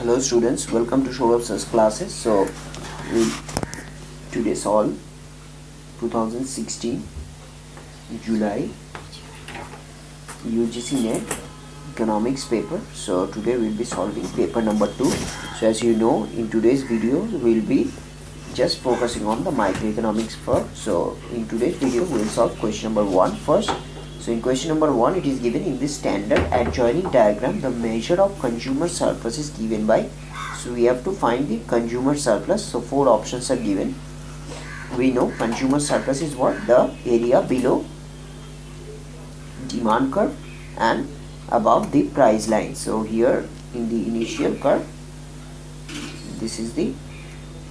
Hello students, welcome to Showroom's classes. So we today solve 2016 July UGC net economics paper. So today we'll be solving paper number 2. So as you know, in today's video we'll be just focusing on the microeconomics first. So in today's video we'll solve question number 1 first. So in question number 1, it is given in the standard adjoining diagram, the measure of consumer surplus is given by. So we have to find the consumer surplus. So 4 options are given. We know consumer surplus is what? The area below demand curve and above the price line. So here in the initial curve, this is the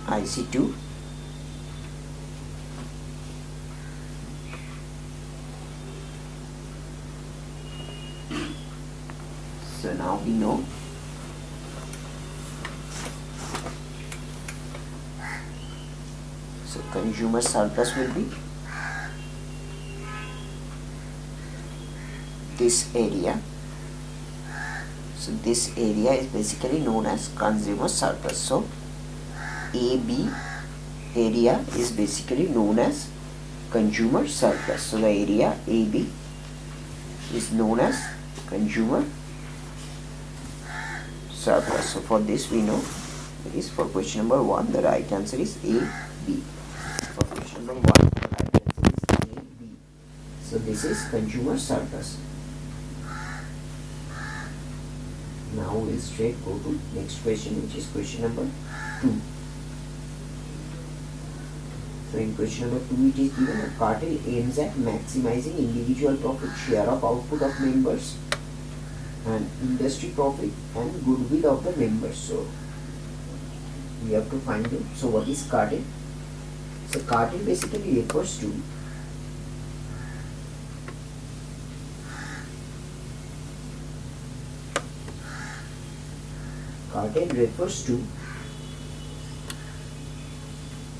IC2. So now we know so consumer surplus will be this area. So this area is basically known as consumer surplus. So AB area is basically known as consumer surplus. So the area AB is known as consumer surplus. So for this we know it is for question number 1 the right answer is A, B. For question number 1 the right answer is A, B. So this is consumer surplus. Now we'll straight go to next question, which is question number 2. So in question number 2 it is given a cartel aims at maximizing individual profit, share of output of members and industry profit and goodwill of the members. So we have to find it. So what is cartel? So cartel basically refers to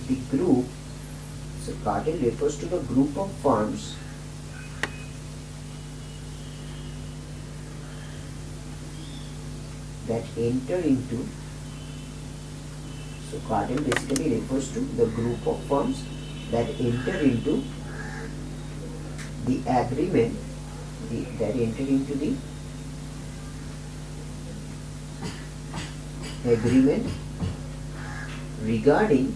the group. So cartel refers to the group of firms that enter into. So cartel basically refers to the group of firms that enter into the agreement regarding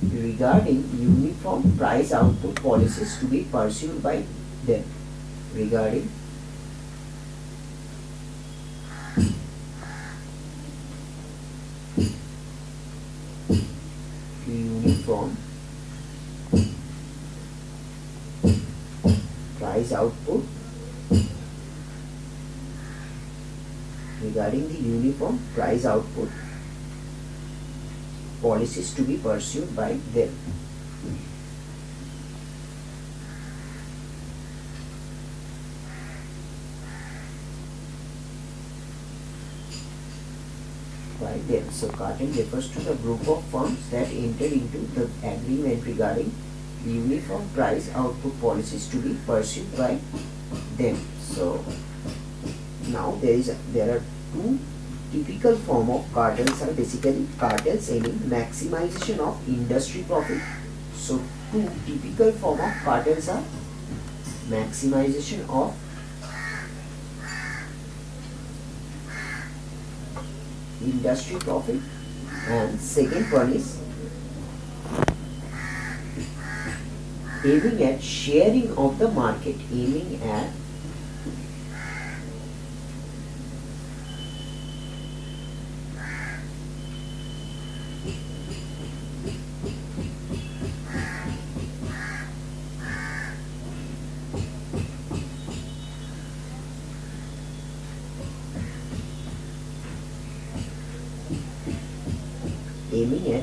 uniform price output policies to be pursued by them. Regarding uniform price output, regarding the uniform price output policies to be pursued by them. So cartel refers to the group of firms that enter into the agreement regarding the uniform price output policies to be pursued by them. So now there are 2 typical form of cartels are basically cartels aiming maximization of industry profit. So 2 typical form of cartels are maximization of industry profit, and second one is aiming at sharing of the market, aiming at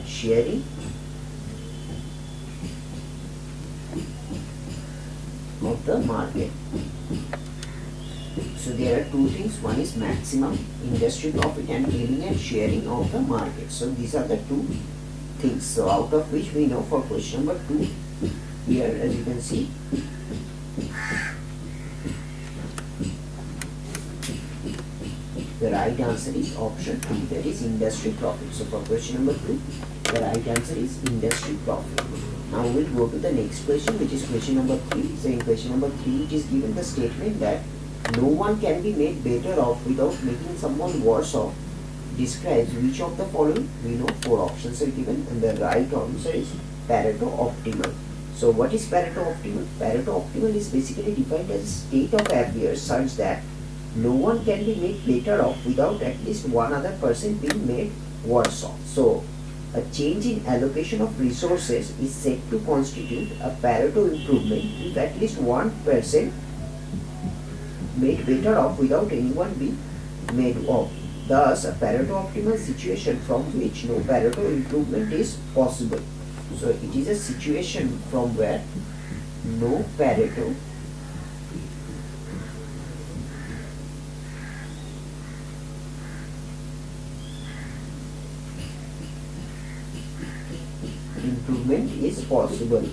sharing of the market. So there are 2 things, one is maximum industry profit and aiming at sharing of the market. So these are the 2 things. So out of which we know for question number 2 here, as you can see, The right answer is option 3, that is industry profit. So for question number 2, the right answer is industry profit. Now we will go to the next question, which is question number 3. So in question number 3, it is given the statement that no one can be made better off without making someone worse off. Describes which of the following? We know 4 options are given, and the right answer is Pareto optimal. So what is Pareto optimal? Pareto optimal is basically defined as a state of affairs such that no one can be made better off without at least one other person being made worse off. So a change in allocation of resources is said to constitute a Pareto improvement if at least one person made better off without anyone being made off. Thus, a Pareto optimal situation from which no Pareto improvement is possible. So it is a situation from where no Pareto improvement is possible.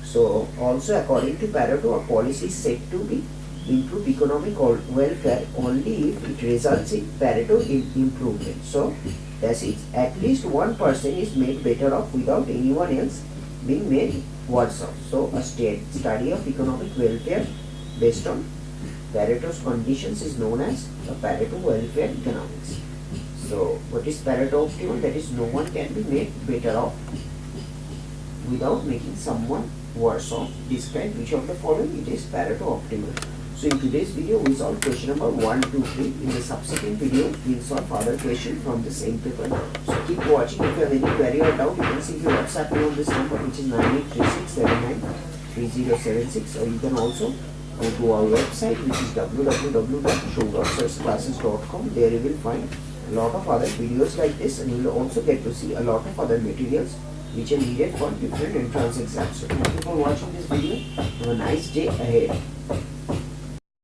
So also according to Pareto, a policy is said to be improve economic welfare only if it results in Pareto improvement. So that is, at least one person is made better off without anyone else being made worse off. So a study of economic welfare based on Pareto's conditions is known as a Pareto welfare economics. So what is Pareto optimal? That is, no one can be made better off without making someone worse off. Describe which of the following? It is Pareto optimal. So in today's video, we solved question number 1, 2, 3. In the subsequent video, we will solve other questions from the same paper. So keep watching. If you have any query or doubt, you can simply WhatsApp me on this number, which is 9836793076, or you can also go to our website, which is www.showrocksearchclasses.com. There you will find a lot of other videos like this, and you will also get to see a lot of other materials which are needed for different entrance exams. So thank you for watching this video. Have a nice day ahead.